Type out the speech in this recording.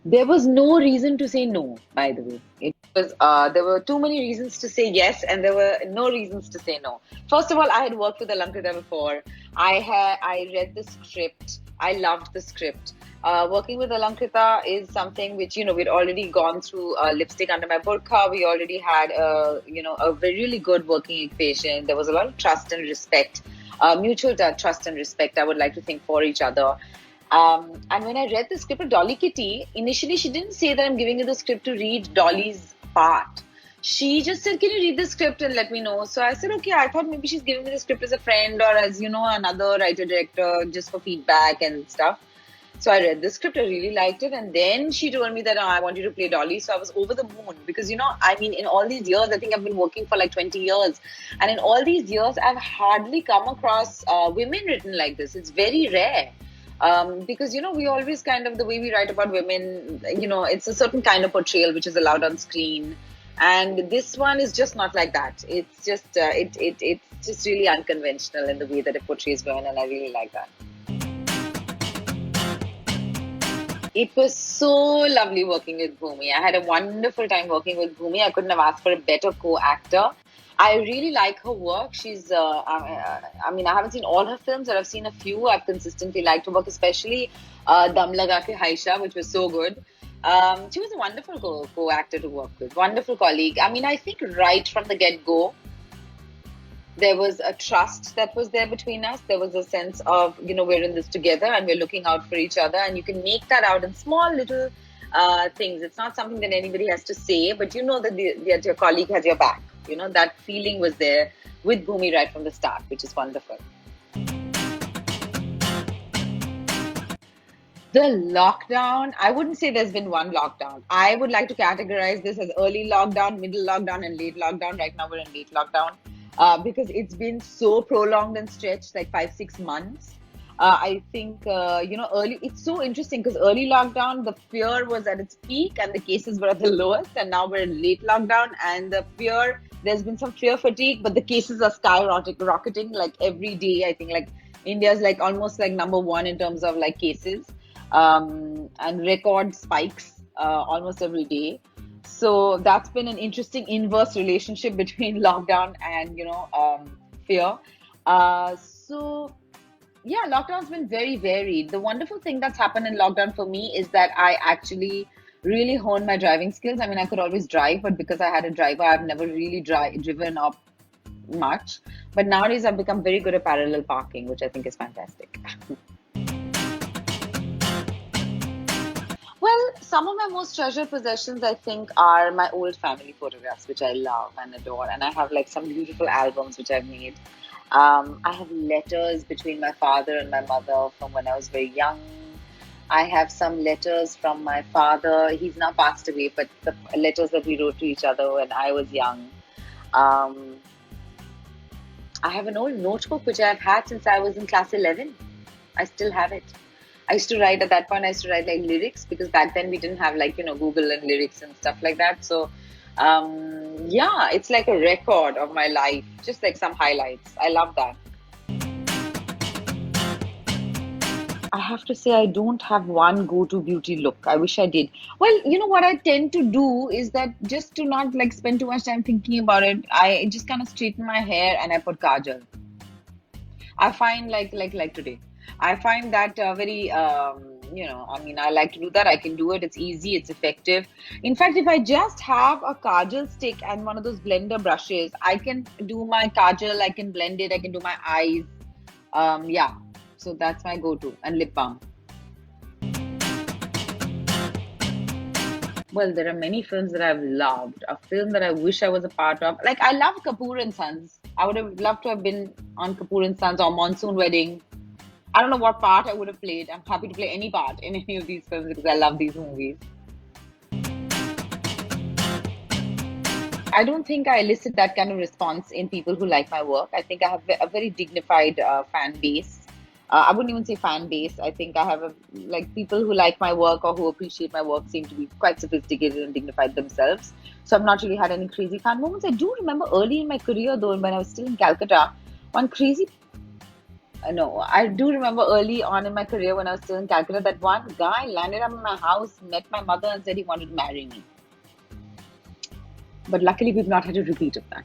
There was no reason to say no, by the way. It was there were too many reasons to say yes, and there were no reasons to say no. First of all, I had worked with Alankita before. I read the script. I loved the script. Working with Alankita is something which we'd already gone through. Lipstick Under My Burqa. We already had a very really good working equation. There was a lot of trust and respect, mutual trust and respect. I would like to think for each other. And when I read the script of Dolly Kitty, initially she didn't say that I'm giving you the script to read Dolly's part. She just said, "Can you read the script and let me know?" So I said, "Okay." I thought maybe she's giving me the script as a friend or as another writer director just for feedback and stuff. So I read the script, I really liked it, and then she told me that I want you to play Dolly. So I was over the moon because I mean, in all these years, I think I've been working for like 20 years, and in all these years, I've hardly come across women written like this. It's very rare. Because we always kind of the way we write about women, it's a certain kind of portrayal which is allowed on screen, and this one is just not like that. It's just it's just really unconventional in the way that it portrays women, and I really like that. It was so lovely working with Bhumi. I had a wonderful time working with Bhumi. I couldn't have asked for a better co-actor. I really like her work. I mean, I haven't seen all her films, but I've seen a few. I've consistently liked her work, especially Dam Laga Ke Haisha, which was so good. She was a wonderful co-actor to work with, wonderful colleague. I mean, I think right from the get-go, there was a trust that was there between us. There was a sense of, we're in this together and we're looking out for each other. And you can make that out in small little things. It's not something that anybody has to say, but you know that, that your colleague has your back. That feeling was there with Bhumi right from the start, which is wonderful. The lockdown, I wouldn't say there's been one lockdown. I would like to categorize this as early lockdown, middle lockdown, and late lockdown. Right now, we're in late lockdown because it's been so prolonged and stretched, like 5, 6 months. I think, early, it's so interesting because early lockdown, the fear was at its peak and the cases were at the lowest. And now we're in late lockdown and there's been some fear fatigue, but the cases are rocketing like every day. I think like India's like almost like number one in terms of like cases and record spikes almost every day. So that's been an interesting inverse relationship between lockdown and fear. So yeah, lockdown's been very varied. The wonderful thing that's happened in lockdown for me is that I actually really honed my driving skills. I mean, I could always drive, but because I had a driver, I've never really driven up much. But nowadays, I've become very good at parallel parking, which I think is fantastic. Well, some of my most treasured possessions, I think, are my old family photographs, which I love and adore. And I have like some beautiful albums which I've made. I have letters between my father and my mother from when I was very young. I have some letters from my father. He's now passed away, but the letters that we wrote to each other when I was young. Um, I have an old notebook which I've had since I was in class 11. I still have it. I used to write at that point, I used to write like lyrics because back then we didn't have like, Google and lyrics and stuff like that. So, yeah, it's like a record of my life, just like some highlights. I love that. I have to say, I don't have one go-to beauty look. I wish I did. Well, what I tend to do is that just to not like spend too much time thinking about it, I just kind of straighten my hair and I put kajal. I find like today. I find that very I mean, I like to do that. I can do it. It's easy. It's effective. In fact, if I just have a kajal stick and one of those blender brushes, I can do my kajal. I can blend it. I can do my eyes. Yeah. So that's my go-to and lip balm. Well, there are many films that I've loved. A film that I wish I was a part of. Like I love Kapoor and Sons. I would have loved to have been on Kapoor and Sons or Monsoon Wedding. I don't know what part I would have played. I'm happy to play any part in any of these films because I love these movies. I don't think I elicit that kind of response in people who like my work. I think I have a very dignified fan base. I wouldn't even say fan base. I think I have like people who like my work or who appreciate my work seem to be quite sophisticated and dignified themselves. So I've not really had any crazy fan moments. I do remember early in my career though, when I was still in Calcutta, one crazy No, I do remember early on in my career when I was still in Calcutta that one guy landed up in my house, met my mother, and said he wanted to marry me. But luckily, we've not had a repeat of that.